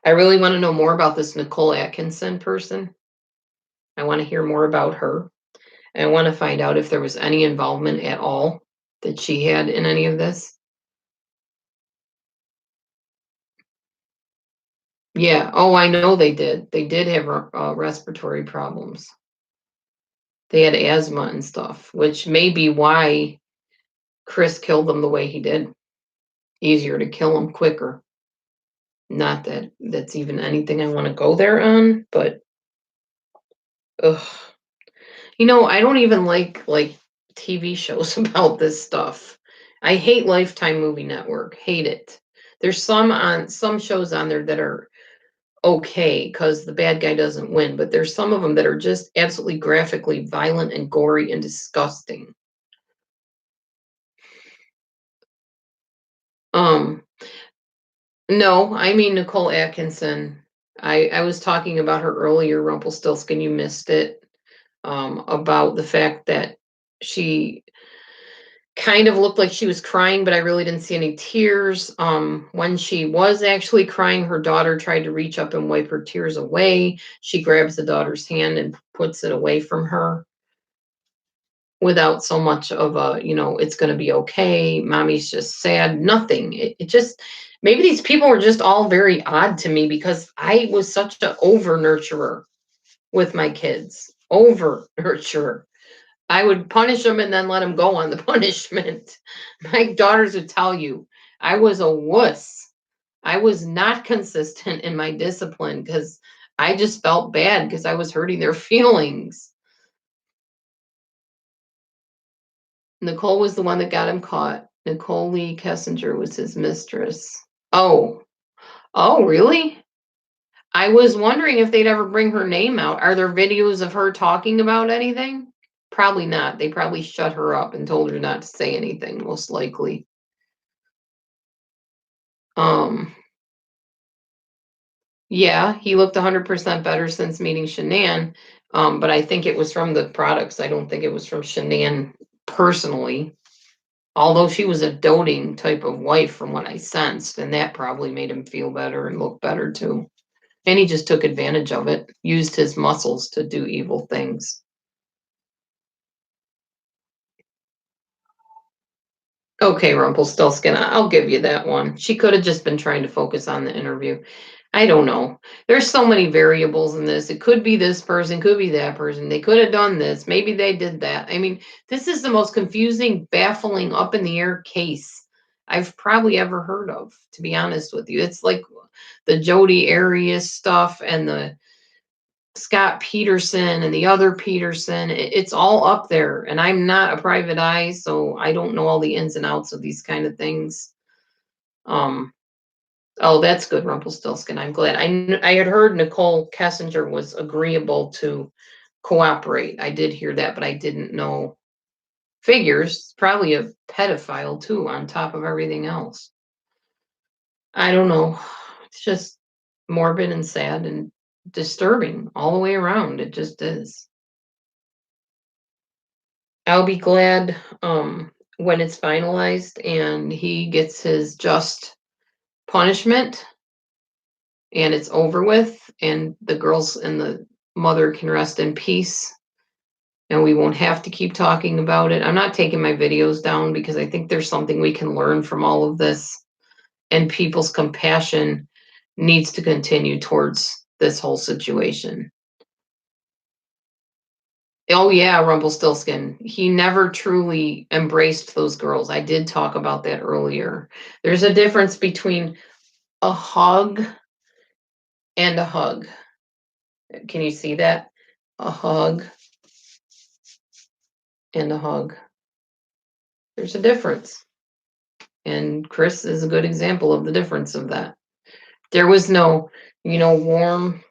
really want to know more about this Nicole Atkinson person. I want to hear more about her. And I want to find out if there was any involvement at all that she had in any of this. Yeah. Oh, I know they did. They did have respiratory problems. They had asthma and stuff, which may be why Chris killed them the way he did. Easier to kill them quicker. Not that that's even anything I want to go there on, but ugh. I don't even like TV shows about this stuff. I hate Lifetime Movie Network. Hate it. There's some shows on there that are okay because the bad guy doesn't win, but there's some of them that are just absolutely graphically violent and gory and disgusting. Um, no, I mean Nicole Atkinson. I was talking about her earlier, Rumpelstiltskin. You missed it. About the fact that she kind of looked like she was crying, but I really didn't see any tears. When she was actually crying, her daughter tried to reach up and wipe her tears away. She grabs the daughter's hand and puts it away from her without so much of a, it's going to be okay. Mommy's just sad. Nothing. It just, maybe these people were just all very odd to me because I was such an over nurturer with my kids. Over nurturer. I would punish them and then let them go on the punishment. My daughters would tell you I was a wuss. I was not consistent in my discipline because I just felt bad because I was hurting their feelings. Nicole was the one that got him caught. Nicole Lee Kessinger was his mistress. Oh, oh, really? I was wondering if they'd ever bring her name out. Are there videos of her talking about anything? Probably not. They probably shut her up and told her not to say anything, most likely. Um, yeah, he looked 100% better since meeting Shannan. But I think it was from the products. I don't think it was from Shannan personally. Although she was a doting type of wife from what I sensed, and that probably made him feel better and look better too. And he just took advantage of it, used his muscles to do evil things. Okay, Rumpelstiltskin, I'll give you that one. She could have just been trying to focus on the interview. I don't know. There's so many variables in this. It could be this person, could be that person. They could have done this. Maybe they did that. I mean, this is the most confusing, baffling, up in the air case I've probably ever heard of, to be honest with you. It's like the Jodi Arias stuff and the Scott Peterson and the other Peterson. It's all up there. And I'm not a private eye, so I don't know all the ins and outs of these kind of things. Um, oh, that's good, Rumpelstiltskin. I'm glad. I had heard Nicole Kessinger was agreeable to cooperate. I did hear that, but I didn't know figures. Probably a pedophile too, on top of everything else. I don't know. It's just morbid and sad and disturbing all the way around. It just is. I'll be glad when it's finalized and he gets his just punishment and it's over with and the girls and the mother can rest in peace and we won't have to keep talking about it. I'm not taking my videos down because I think there's something we can learn from all of this and people's compassion needs to continue towards this whole situation. Oh yeah, Rumpelstiltskin. He never truly embraced those girls. I did talk about that earlier. There's a difference between a hug and a hug. Can you see that? A hug and a hug. There's a difference. And Chris is a good example of the difference of that. There was no, warm.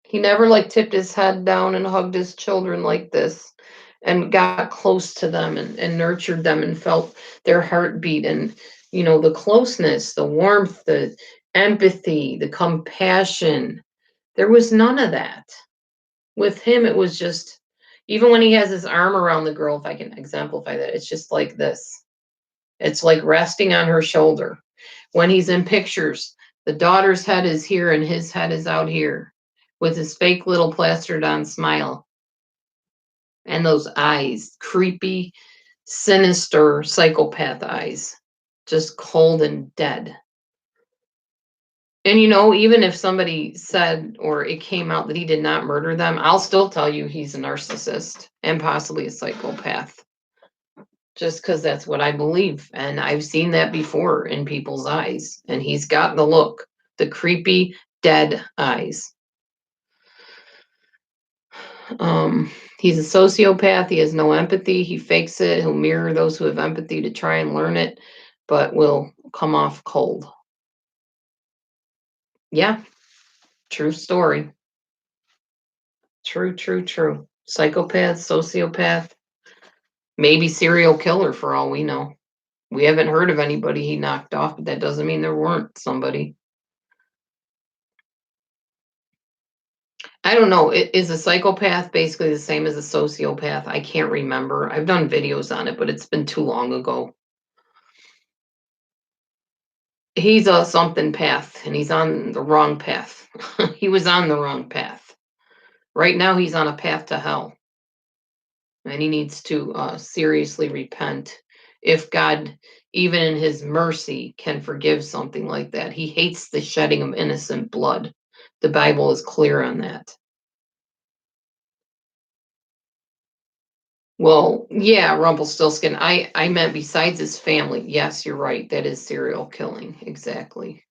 He never like tipped his head down and hugged his children like this and got close to them and nurtured them and felt their heartbeat and, the closeness, the warmth, the empathy, the compassion. There was none of that. With him, it was just, even when he has his arm around the girl, if I can exemplify that, it's just like this. It's like resting on her shoulder. When he's in pictures, the daughter's head is here and his head is out here with his fake little plastered on smile and those eyes, creepy, sinister psychopath eyes, just cold and dead. And you know, even if somebody said or it came out that he did not murder them, I'll still tell you he's a narcissist and possibly a psychopath. Just because that's what I believe. And I've seen that before in people's eyes. And he's got the look, the creepy, dead eyes. He's a sociopath. He has no empathy. He fakes it. He'll mirror those who have empathy to try and learn it, but will come off cold. Yeah, true story. True, true, true. Psychopath, sociopath, maybe serial killer for all we know. We haven't heard of anybody he knocked off, but that doesn't mean there weren't somebody. I don't know. Is a psychopath basically the same as a sociopath? I can't remember. I've done videos on it, but it's been too long ago. He's a something path, and he's on the wrong path. He was on the wrong path. Right now, he's on a path to hell, and he needs to seriously repent. If God, even in his mercy, can forgive something like that, he hates the shedding of innocent blood. The Bible is clear on that. Well, yeah, Rumpelstiltskin. I meant besides his family. Yes, you're right. That is serial killing. Exactly.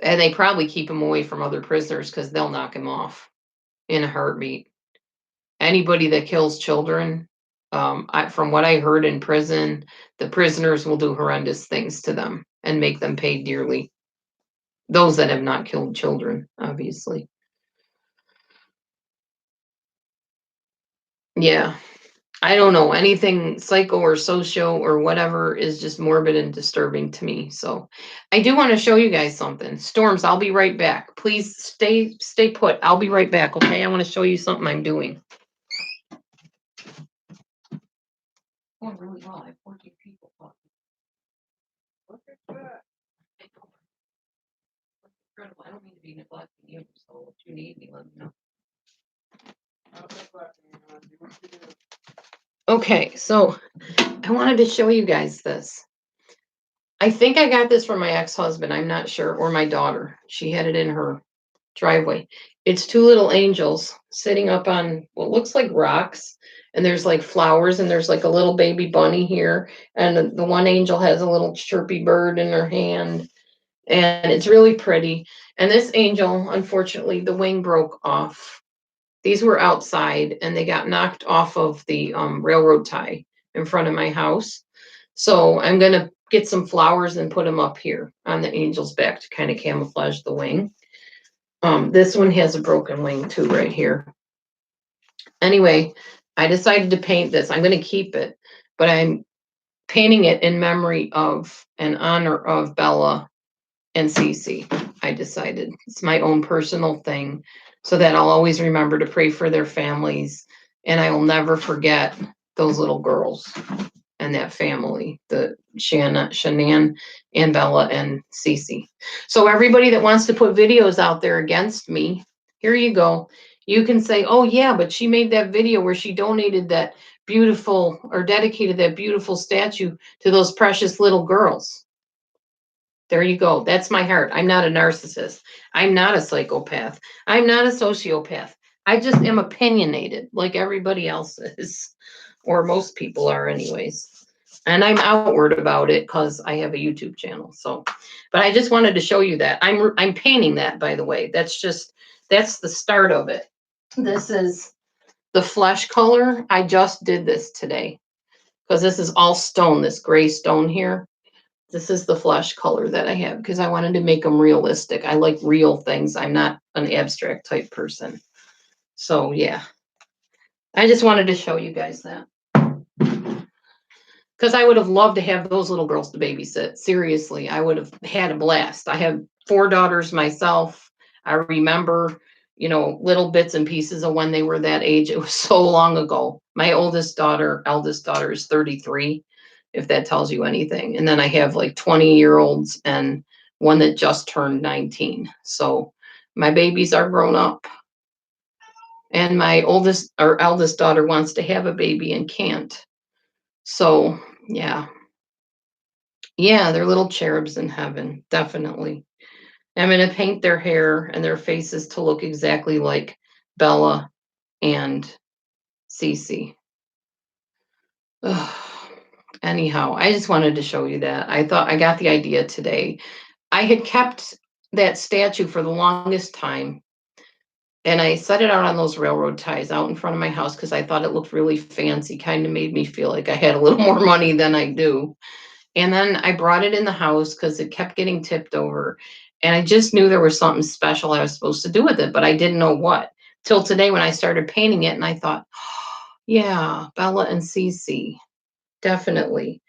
And they probably keep him away from other prisoners because they'll knock him off in a heartbeat. Anybody that kills children, from what I heard in prison, the prisoners will do horrendous things to them and make them pay dearly. Those that have not killed children, obviously. Yeah. I don't know. Anything psycho or socio or whatever is just morbid and disturbing to me. So I do want to show you guys something. Storms, I'll be right back. Please stay put. I'll be right back, okay? I want to show you something I'm doing. Oh, really well. I have 14 people talking. Look at that. Incredible. I don't mean to be neglecting you, so if you need me, let me know. Okay, so I wanted to show you guys this. I think I got this from my ex-husband, I'm not sure, or my daughter. She had it in her driveway. It's two little angels sitting up on what looks like rocks, and there's like flowers, and there's like a little baby bunny here, and the one angel has a little chirpy bird in her hand, and it's really pretty. And this angel, unfortunately, the wing broke off. These were outside, and they got knocked off of the railroad tie in front of my house. So I'm gonna get some flowers and put them up here on the angel's back to kind of camouflage the wing. This one has a broken wing too, right here. Anyway, I decided to paint this. I'm going to keep it, but I'm painting it in memory of and honor of Bella and Cee Cee. I decided it's my own personal thing so that I'll always remember to pray for their families, and I will never forget those little girls and that family, the Shannan and Bella and Cee Cee. So everybody that wants to put videos out there against me, here you go. You can say, oh yeah, but she made that video where she donated that beautiful or dedicated that beautiful statue to those precious little girls. There you go. That's my heart. I'm not a narcissist. I'm not a psychopath. I'm not a sociopath. I just am opinionated like everybody else is, or most people are anyways. And I'm outward about it because I have a YouTube channel. So, but I just wanted to show you that. I'm painting that, by the way. That's the start of it. This is the flesh color. I just did this today because this is all stone, this gray stone here. This is the flesh color that I have because I wanted to make them realistic. I like real things. I'm not an abstract type person. So yeah, I just wanted to show you guys that. Because I would have loved to have those little girls to babysit. Seriously, I would have had a blast. I have 4 daughters myself. I remember, little bits and pieces of when they were that age. It was so long ago. My eldest daughter is 33, if that tells you anything. And then I have like 20-year-olds and one that just turned 19. So my babies are grown up. And my eldest daughter wants to have a baby and can't. So, yeah. Yeah, they're little cherubs in heaven, definitely. I'm going to paint their hair and their faces to look exactly like Bella and Cee Cee. Ugh. Anyhow, I just wanted to show you that. I thought I got the idea today. I had kept that statue for the longest time, and I set it out on those railroad ties out in front of my house because I thought it looked really fancy, kind of made me feel like I had a little more money than I do. And then I brought it in the house because it kept getting tipped over. And I just knew there was something special I was supposed to do with it, but I didn't know what. Till today when I started painting it, and I thought, yeah, Bella and Cee Cee, definitely.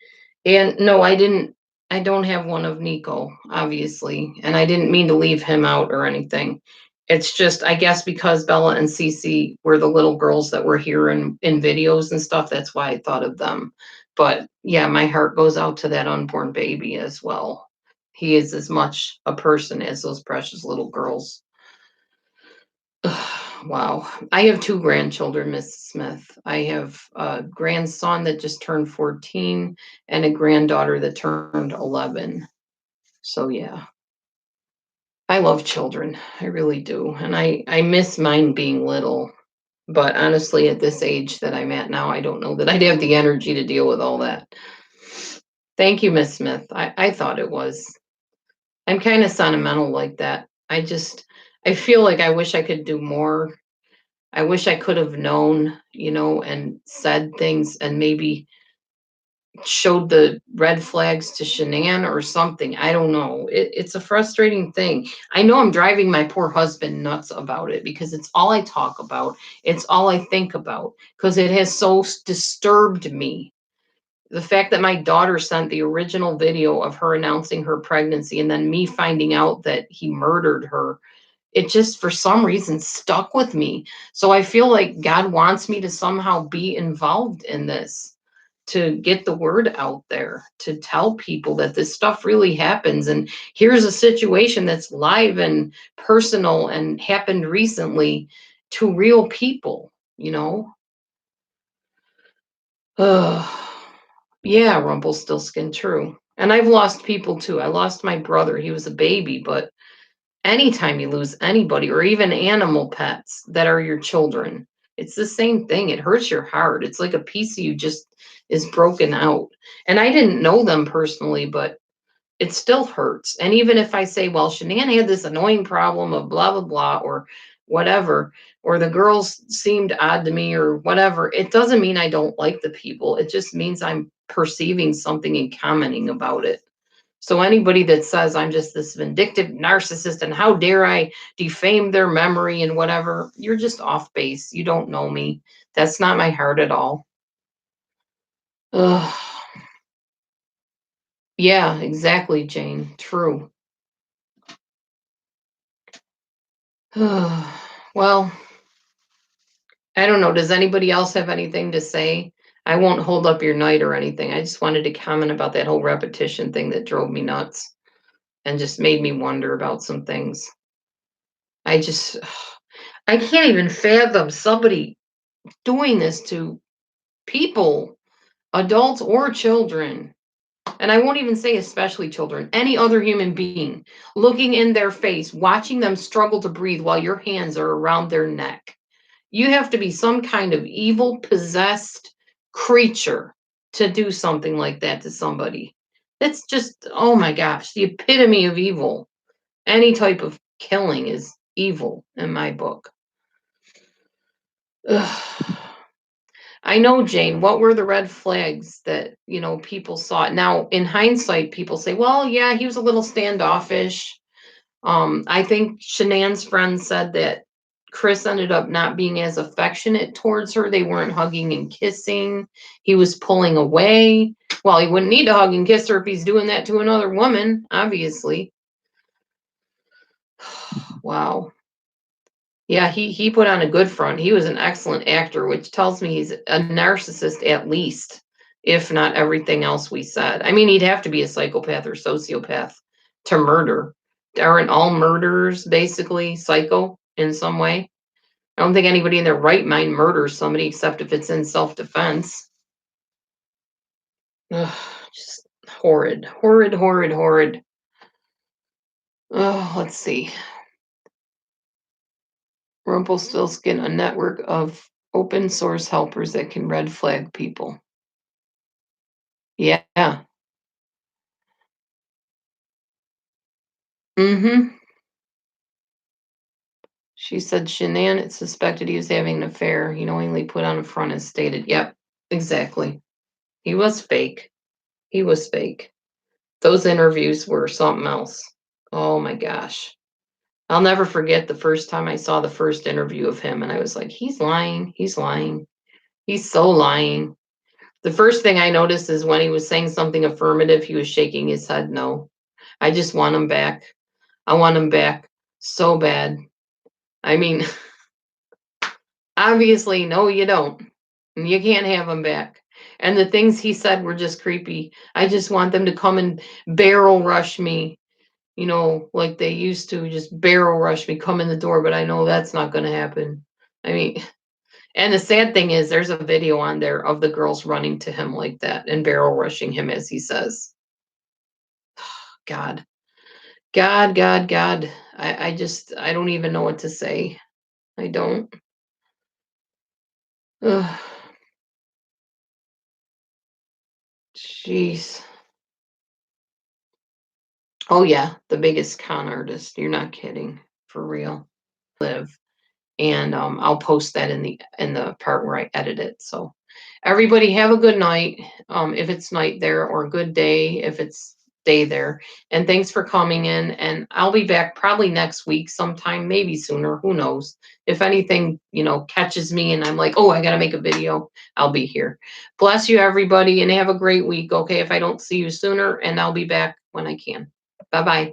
And no, I don't have one of Nico, obviously, and I didn't mean to leave him out or anything. It's just, I guess, because Bella and Cee Cee were the little girls that were here in videos and stuff, that's why I thought of them. But yeah, my heart goes out to that unborn baby as well. He is as much a person as those precious little girls. Wow. I have two grandchildren, Miss Smith. I have a grandson that just turned 14 and a granddaughter that turned 11. So yeah, I love children. I really do. And I miss mine being little. But honestly, at this age that I'm at now, I don't know that I'd have the energy to deal with all that. Thank you, Miss Smith. I thought it was. I'm kind of sentimental like that. I feel like I wish I could do more. I wish I could have known, and said things and maybe showed the red flags to Shannan or something. I don't know. It's a frustrating thing. I know I'm driving my poor husband nuts about it because it's all I talk about. It's all I think about because it has so disturbed me. The fact that my daughter sent the original video of her announcing her pregnancy and then me finding out that he murdered her, it just for some reason stuck with me. So I feel like God wants me to somehow be involved in this, to get the word out there, to tell people that this stuff really happens. And here's a situation that's live and personal and happened recently to real people, you know? Ugh. Yeah, Rumpelstiltskin, true. And I've lost people too. I lost my brother. He was a baby, but anytime you lose anybody or even animal pets that are your children, it's the same thing. It hurts your heart. It's like a piece of you just is broken out. And I didn't know them personally, but it still hurts. And even if I say, well, Shanann had this annoying problem of blah, blah, blah, or whatever, or the girls seemed odd to me or whatever, it doesn't mean I don't like the people. It just means I'm perceiving something and commenting about it. So anybody that says I'm just this vindictive narcissist and how dare I defame their memory and whatever, you're just off base. You don't know me. That's not my heart at all. Ugh. Yeah, exactly, Jane. True. Well, I don't know. Does anybody else have anything to say? I won't hold up your night or anything. I just wanted to comment about that whole repetition thing that drove me nuts and just made me wonder about some things. I just, I can't even fathom somebody doing this to people, adults or children. And I won't even say especially children, any other human being, looking in their face, watching them struggle to breathe while your hands are around their neck. You have to be some kind of evil, possessed creature to do something like that to somebody. It's just, oh my gosh, the epitome of evil. Any type of killing is evil in my book. Ugh. I know, Jane, what were the red flags that, people saw? Now, in hindsight, people say, well, yeah, he was a little standoffish. I think Shanann's friend said that Chris ended up not being as affectionate towards her. They weren't hugging and kissing. He was pulling away. Well, he wouldn't need to hug and kiss her if he's doing that to another woman, obviously. Wow. Yeah, he put on a good front. He was an excellent actor, which tells me he's a narcissist at least, if not everything else we said. I mean, he'd have to be a psychopath or sociopath to murder. Aren't all murderers basically psycho in some way? I don't think anybody in their right mind murders somebody except if it's in self-defense. Ugh, just horrid, horrid, horrid, horrid. Oh, let's see. Rumpelstiltskin, a network of open source helpers that can red flag people. Yeah. Mm-hmm. She said Shannan suspected he was having an affair. He knowingly put on a front and stated, yep, exactly. He was fake. He was fake. Those interviews were something else. Oh my gosh. I'll never forget the first time I saw the first interview of him, and I was like, he's lying. He's lying. He's so lying. The first thing I noticed is when he was saying something affirmative, he was shaking his head no. I just want him back. I want him back so bad. I mean, obviously, no, you don't. You can't have him back. And the things he said were just creepy. I just want them to come and barrel rush me, like they used to just barrel rush me, come in the door, but I know that's not going to happen. I mean, and the sad thing is, there's a video on there of the girls running to him like that and barrel rushing him as he says, God, God, God, God. I don't even know what to say. I don't. Ugh, jeez. Oh, yeah, the biggest con artist. You're not kidding. For real. Live. And I'll post that in the part where I edit it. So everybody have a good night, if it's night there, or a good day if it's day there. And thanks for coming in. And I'll be back probably next week sometime, maybe sooner. Who knows? If anything, catches me and I'm like, oh, I gotta make a video, I'll be here. Bless you, everybody, and have a great week. Okay, if I don't see you sooner, and I'll be back when I can. Bye bye.